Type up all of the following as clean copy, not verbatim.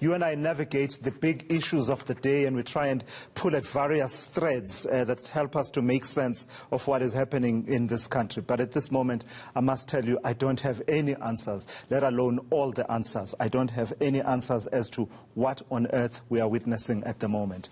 you and I navigate the big issues of the day, and we try and pull at various threads that help us to make sense of what is happening in this country. But at this moment, I must tell you, I don't have any answers, let alone all the answers. I don't have any answers as to what on earth we are witnessing at the moment.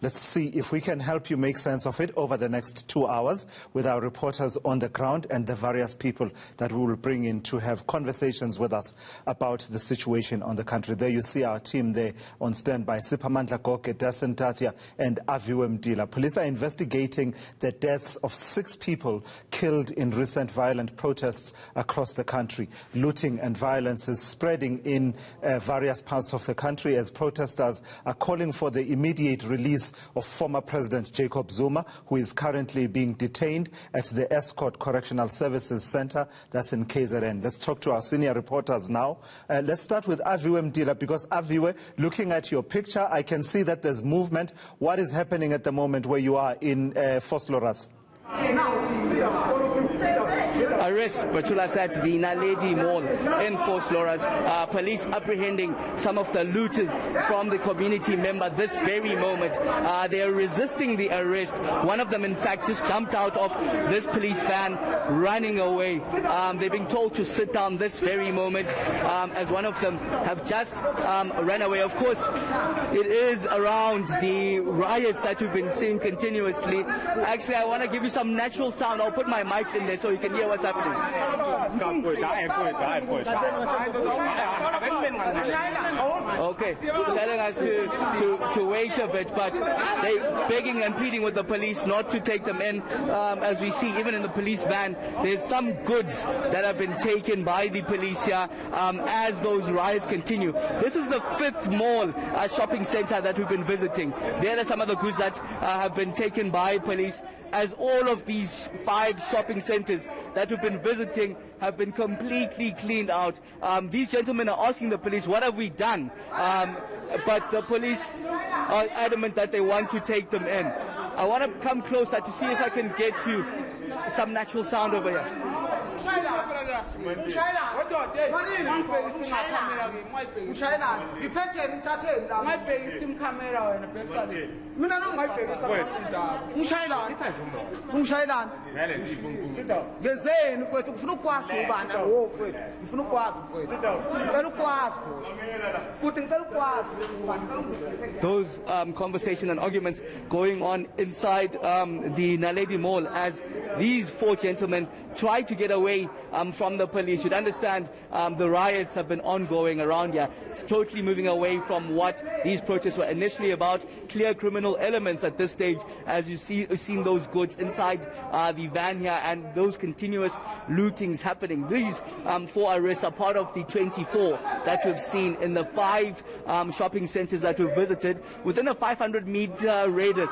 Let's see if we can help you make sense of it over the next 2 hours with our reporters on the ground and the various people that we will bring in to have conversations with us about the situation on the country. There you see our team there on standby: Siphamandla, Goge, Dasen, Thathiah, and Aviwe, Mtila. Police are investigating the deaths of 6 people killed in recent violent protests across the country. Looting and violence is spreading in various parts of the country as protesters are calling for the immediate release of former President Jacob Zuma, who is currently being detained at the Escort Correctional Services Center, that's in KZN. Let's talk to our senior reporters now. Let's start with Aviwe, Mtila, because Aviwe, looking at your picture, I can see that there's movement. What is happening at the moment where you are in Vosloorus? Arrest, Batulas, at the Naledi Mall in Vosloorus. Police apprehending some of the looters from the community member this very moment. They are resisting the arrest. One of them, in fact, just jumped out of this police van, running away. They're being told to sit down this very moment, as one of them have just run away. Of course, it is around the riots that we've been seeing continuously. Actually, I want to give you some natural sound. I'll put my mic in there so you can hear what's happening. Okay, telling us to wait a bit, but they're begging and pleading with the police not to take them in. As we see, even in the police van, there's some goods that have been taken by the police here as those riots continue. This is the 5th mall shopping center that we've been visiting. There are some of the goods that have been taken by police, as all of these 5 shopping centers that we've been visiting have been completely cleaned out. These gentlemen are asking the police, what have we done? But the police are adamant that they want to take them in. I want to come closer to see if I can get you some natural sound over here. Those conversation and arguments going on inside the Naledi Mall as these 4 gentlemen try to get away from the police. You'd understand the riots have been ongoing around here. It's totally moving away from what these protests were initially about. Clear criminal elements at this stage, as you've seen those goods inside the van here and those continuous lootings happening. These 4 arrests are part of the 24 that we've seen in the 5 shopping centers that we've visited within a 500-meter radius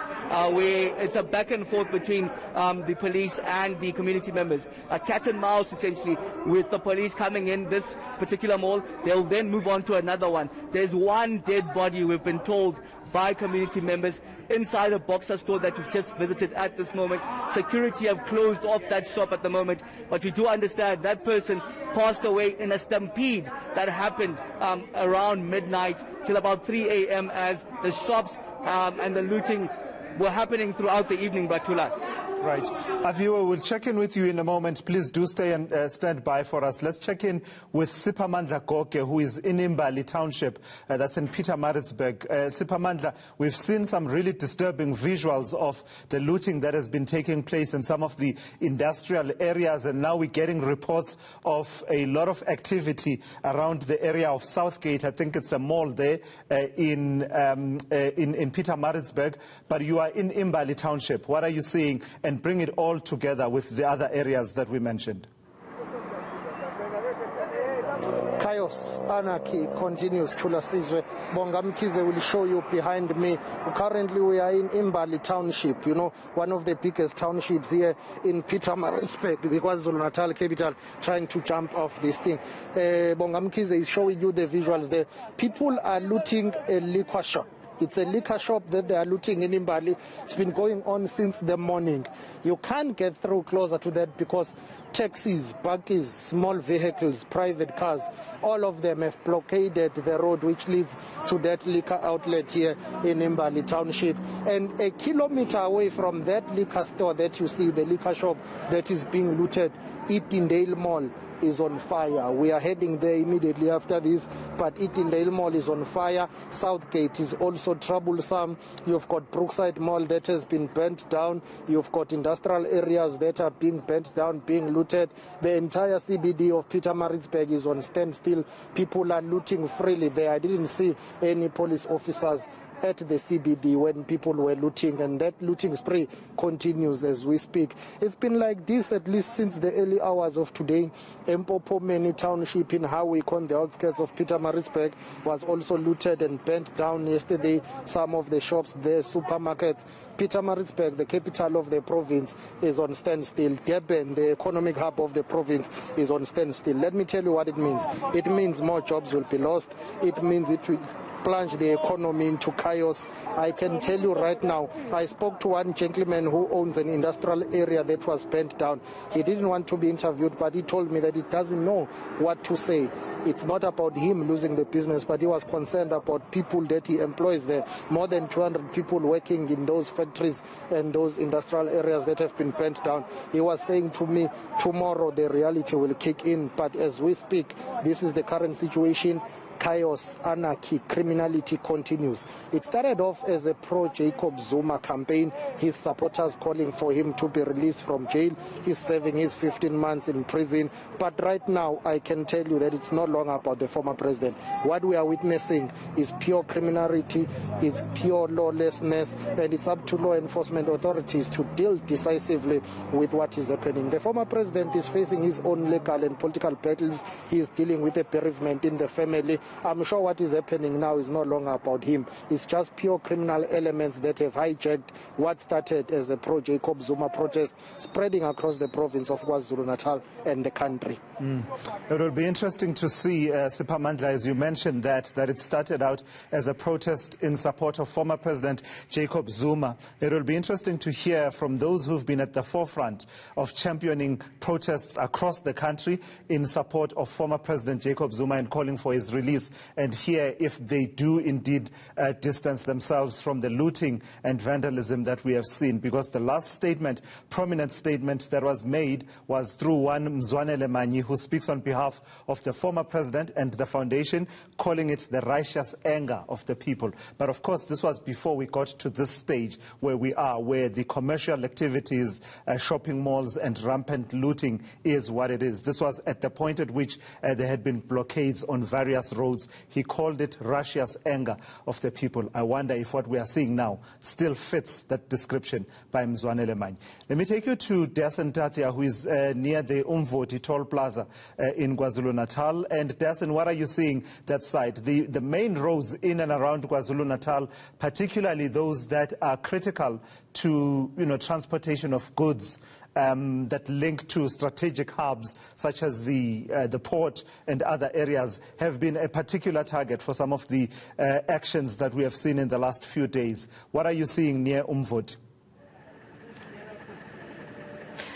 where it's a back and forth between the police and the community members. A cat and mouse, essentially, with the police coming in this particular mall. They'll then move on to another one. There's one dead body, we've been told by community members, inside a Boxer store that we've just visited at this moment. Security have closed off that shop at the moment, but we do understand that person passed away in a stampede that happened around midnight till about 3 a.m. as the shops and the looting were happening throughout the evening, Batulas. Right. Aviwe, we'll check in with you in a moment. Please do stay and stand by for us. Let's check in with Siphamandla Goge, who is in Imbali Township. That's in Pietermaritzburg. Siphamandla, we've seen some really disturbing visuals of the looting that has been taking place in some of the industrial areas, and now we're getting reports of a lot of activity around the area of Southgate. I think it's a mall there in Pietermaritzburg, but you are in Imbali Township. What are you seeing? And bring it all together with the other areas that we mentioned. Chaos, anarchy continues. Tulasizwe Bongamkize will show you behind me. Currently we are in Imbali Township, you know, one of the biggest townships here in Pietermaritzburg, the KwaZulu-Natal capital, trying to jump off this thing. Bongamkize is showing you the visuals there. People are looting a liquor shop. It's a liquor shop that they are looting in Imbali. It's been going on since the morning. You can't get through closer to that because taxis, buggies, small vehicles, private cars, all of them have blockaded the road which leads to that liquor outlet here in Imbali Township. And a kilometer away from that liquor store that you see, the liquor shop that is being looted, Eatondale Mall is on fire. We are heading there immediately after this, but Eatondale Mall is on fire. Southgate is also troublesome. You've got Brookside Mall that has been burnt down. You've got industrial areas that are being burnt down, being looted. The entire CBD of Pietermaritzburg is on standstill. People are looting freely there. I didn't see any police officers at the CBD when people were looting, and that looting spree continues as we speak. It's been like this at least since the early hours of today. Empopomeni Township in Howick on the outskirts of Pietermaritzburg was also looted and burnt down yesterday. Some of the shops there, supermarkets. Pietermaritzburg, the capital of the province, is on standstill. Durban, the economic hub of the province, is on standstill. Let me tell you what it means. It means more jobs will be lost. It means it will plunge the economy into chaos. I can tell you right now, I spoke to one gentleman who owns an industrial area that was burnt down. He didn't want to be interviewed, but he told me that he doesn't know what to say. It's not about him losing the business, but he was concerned about people that he employs there. More than 200 people working in those factories and those industrial areas that have been burnt down. He was saying to me, tomorrow the reality will kick in. But as we speak, this is the current situation. Chaos, anarchy, criminality continues. It started off as a pro-Jacob Zuma campaign, his supporters calling for him to be released from jail. He's serving his 15 months in prison. But right now, I can tell you that it's no longer about the former president. What we are witnessing is pure criminality, is pure lawlessness, and it's up to law enforcement authorities to deal decisively with what is happening. The former president is facing his own legal and political battles. He is dealing with a bereavement in the family. I'm sure what is happening now is no longer about him. It's just pure criminal elements that have hijacked what started as a pro-Jacob Zuma protest spreading across the province of KwaZulu-Natal and the country. It will be interesting to see, Siphamandla, as you mentioned, that it started out as a protest in support of former President Jacob Zuma. It will be interesting to hear from those who've been at the forefront of championing protests across the country in support of former President Jacob Zuma and calling for his release, and hear if they do indeed distance themselves from the looting and vandalism that we have seen. Because the last statement, prominent statement that was made was through one Mzwanele Manyi, who speaks on behalf of the former president and the foundation, calling it the righteous anger of the people. But of course, this was before we got to this stage where we are, where the commercial activities, shopping malls and rampant looting is what it is. This was at the point at which there had been blockades on various roads. He called it Russia's anger of the people. I wonder if what we are seeing now still fits that description by Mzwanele Manyi. Let me take you to Dasen Thathiah, who is near the Umvoti toll plaza in KwaZulu-Natal. And Dasen, what are you seeing that side? The main roads in and around KwaZulu-Natal, particularly those that are critical to transportation of goods, that link to strategic hubs such as the port and other areas, have been a particular target for some of the actions that we have seen in the last few days. What are you seeing near Umvoti?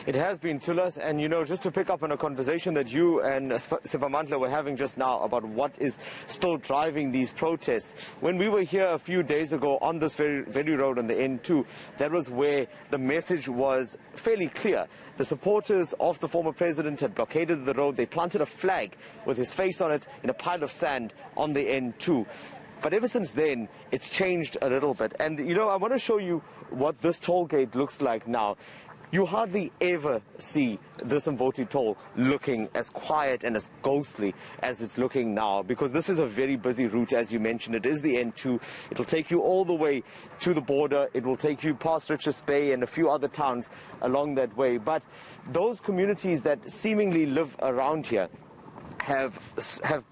It has been, Tulas, and just to pick up on a conversation that you and Siphamandla were having just now about what is still driving these protests. When we were here a few days ago on this very road on the N2, that was where the message was fairly clear. The supporters of the former president had blockaded the road. They planted a flag with his face on it in a pile of sand on the N2. But ever since then, it's changed a little bit. And, I want to show you what this toll gate looks like now. You hardly ever see this Umvoti toll looking as quiet and as ghostly as it's looking now, because this is a very busy route, as you mentioned. It is the N2. It'll take you all the way to the border. It will take you past Richards Bay and a few other towns along that way. But those communities that seemingly live around here have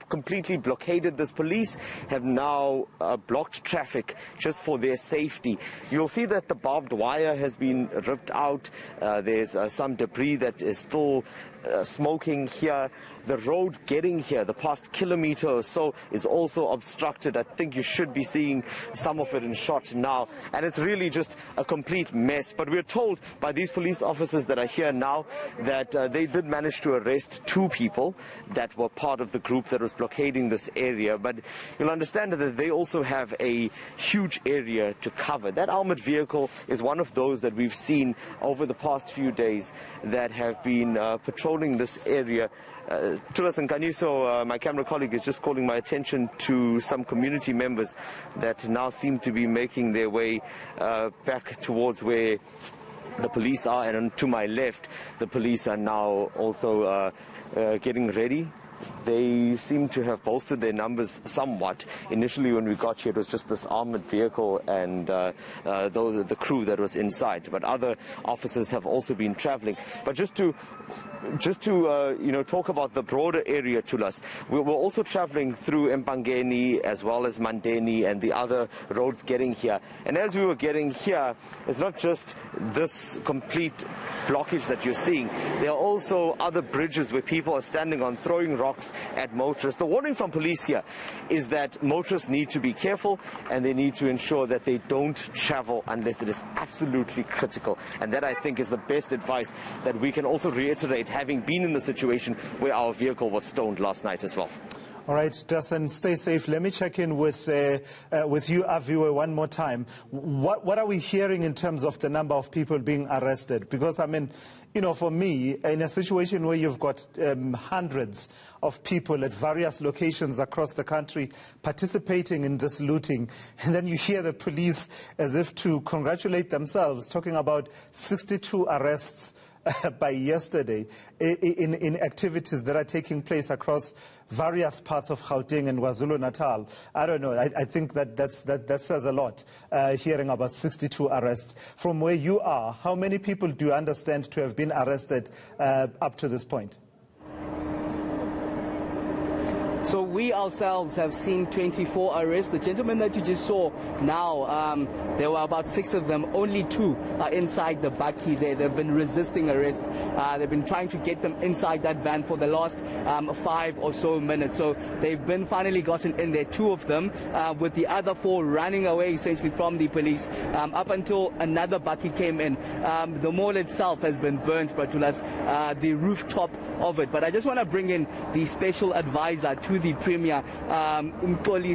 completely blockaded this. Police have now blocked traffic just for their safety. You'll see that the barbed wire has been ripped out. There's some debris that is still smoking here. The road getting here, the past kilometer or so, is also obstructed. I think you should be seeing some of it in shot now. And it's really just a complete mess. But we're told by these police officers that are here now that they did manage to arrest 2 people that were part of the group that was blockading this area. But you'll understand that they also have a huge area to cover. That armored vehicle is one of those that we've seen over the past few days that have been patrolling this area. Tulas and Kaniso, my camera colleague, is just calling my attention to some community members that now seem to be making their way back towards where the police are, and to my left the police are now also getting ready. They seem to have bolstered their numbers somewhat. Initially when we got here, it was just this armored vehicle and the crew that was inside, but other officers have also been traveling. But just to talk about the broader area, Tulas, we're also traveling through Mpangeni as well as Mandeni and the other roads getting here. And as we were getting here, it's not just this complete blockage that you're seeing. There are also other bridges where people are standing on, throwing rocks at motorists. The warning from police here is that motorists need to be careful and they need to ensure that they don't travel unless it is absolutely critical. And that, I think, is the best advice that we can also reiterate, having been in the situation where our vehicle was stoned last night as well. All right, Dasen, stay safe. Let me check in with you, Aviwe, one more time. What are we hearing in terms of the number of people being arrested? Because, I mean, for me, in a situation where you've got hundreds of people at various locations across the country participating in this looting, and then you hear the police, as if to congratulate themselves, talking about 62 arrests by yesterday in activities that are taking place across various parts of Gauteng and KwaZulu-Natal. I don't know. I think that says a lot, hearing about 62 arrests. From where you are, how many people do you understand to have been arrested up to this point? So we ourselves have seen 24 arrests. The gentleman that you just saw now, there were about 6 of them. Only 2 are inside the bakkie there. They've been resisting arrest. They've been trying to get them inside that van for the last 5 or so minutes. So they've been finally gotten in there, 2 of them, with the other 4 running away essentially from the police up until another bakkie came in. The mall itself has been burnt, Bratulas, the rooftop of it. But I just want to bring in the special advisor to the Premier, Umvoti,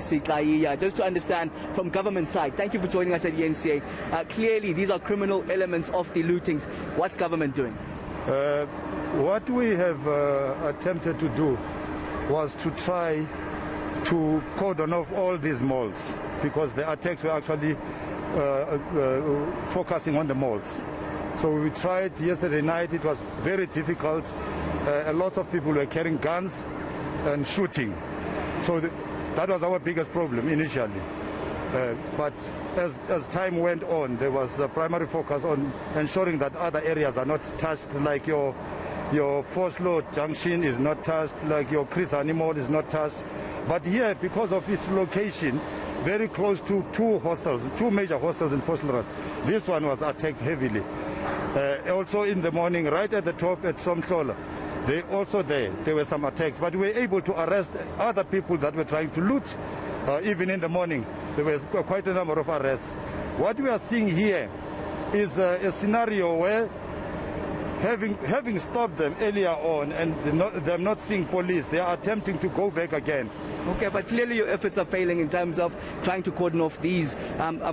just to understand from government side. Thank you for joining us at eNCA. Clearly, these are criminal elements of the lootings. What's government doing? What we have attempted to do was to try to cordon off all these malls, because the attacks were actually focusing on the malls. So we tried yesterday night. It was very difficult. A lot of people were carrying guns and shooting. So that was our biggest problem initially. But as time went on, there was a primary focus on ensuring that other areas are not touched, like your Vosloorus junction is not touched, like your Chris Animal is not touched. But here, because of its location, very close to 2 major hostels in Vosloorus, this one was attacked heavily. Also in the morning, right at the top at Somhlola, there were some attacks, but we were able to arrest other people that were trying to loot. Even in the morning, there was quite a number of arrests. What we are seeing here is a scenario where, having stopped them earlier on and them not seeing police, they are attempting to go back again. Okay, but clearly your efforts are failing in terms of trying to cordon off these.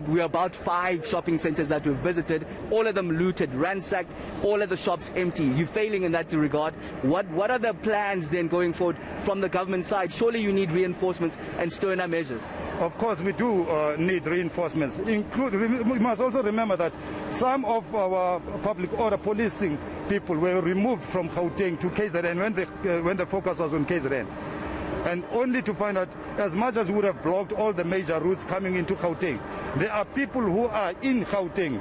We're about 5 shopping centers that we've visited, all of them looted, ransacked, all of the shops empty. You're failing in that regard. What are the plans then going forward from the government side? Surely you need reinforcements and sterner measures. Of course, we do need reinforcements. We must also remember that some of our public order policing people were removed from Gauteng to KZN when the focus was on KZN. And only to find out, as much as we would have blocked all the major routes coming into Gauteng, there are people who are in Gauteng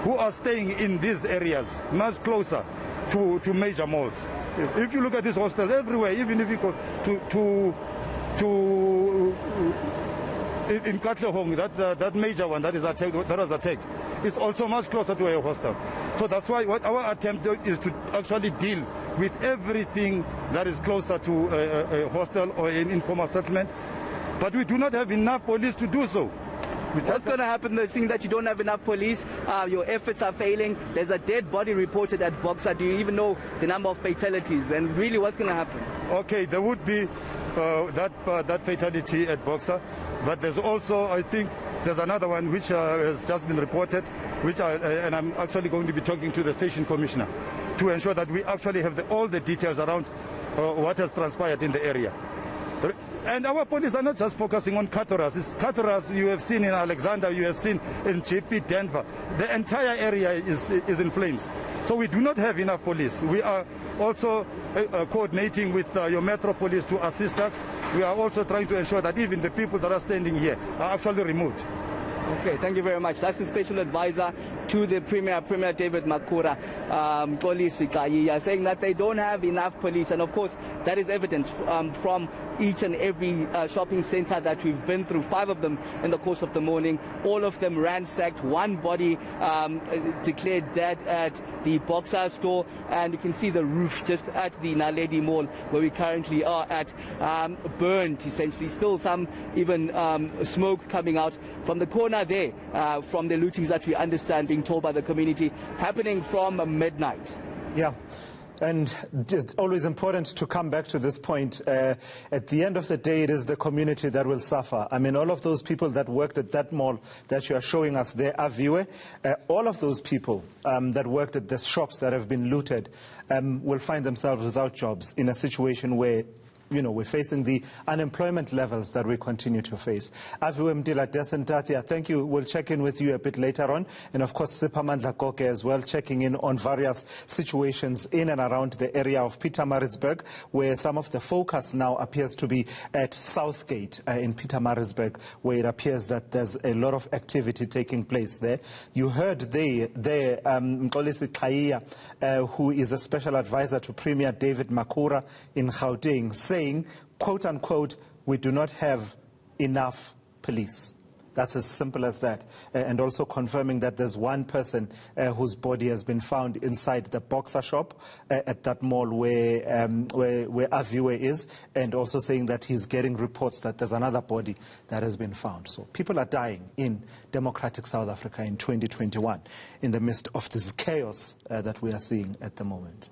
who are staying in these areas, much closer to major malls. If you look at these hostels everywhere, even if you go in Katlehong, that major one that was attacked, it's also much closer to a hostel. So that's why what our attempt is to actually deal with everything that is closer to a hostel or an informal settlement. But we do not have enough police to do so. What's going to happen, seeing that you don't have enough police, your efforts are failing, there's a dead body reported at Boxer, do you even know the number of fatalities, and really what's going to happen? Okay, there would be that fatality at Boxer, but there's also, I think, there's another one which has just been reported, and I'm actually going to be talking to the station commissioner to ensure that we actually have all the details around what has transpired in the area. And our police are not just focusing on Katoras. It's Katoras you have seen in Alexander, you have seen in JP Denver. The entire area is in flames. So we do not have enough police. We are also coordinating with your Metro Police to assist us. We are also trying to ensure that even the people that are standing here are actually removed. Okay, thank you very much. That's the special advisor to the Premier David Makhura, saying that they don't have enough police, and of course that is evident from each and every shopping center that we've been through, 5 of them in the course of the morning, all of them ransacked, one body declared dead at the Boxer store, and you can see the roof just at the Naledi Mall where we currently are at, burned essentially, still some even smoke coming out from the corner there, from the lootings that we understand being told by the community happening from midnight. Yeah. And it's always important to come back to this point. At the end of the day, it is the community that will suffer. I mean, all of those people that worked at that mall that you are showing us there, Aviwe, all of those people that worked at the shops that have been looted will find themselves without jobs in a situation where, you know, we're facing the unemployment levels that we continue to face. Aviwe, Mtila, Dasen, Thathiah, thank you. We'll check in with you a bit later on. And of course, Siphamandla, Goge as well, checking in on various situations in and around the area of Pietermaritzburg, where some of the focus now appears to be at Southgate in Pietermaritzburg, where it appears that there's a lot of activity taking place there. You heard there Thathiah, who is a special advisor to Premier David Makhura in Gauteng, saying, quote unquote, we do not have enough police. That's as simple as that. And also confirming that there's one person whose body has been found inside the Boxer shop at that mall where Aviwe is, and also saying that he's getting reports that there's another body that has been found. So people are dying in democratic South Africa in 2021 in the midst of this chaos that we are seeing at the moment.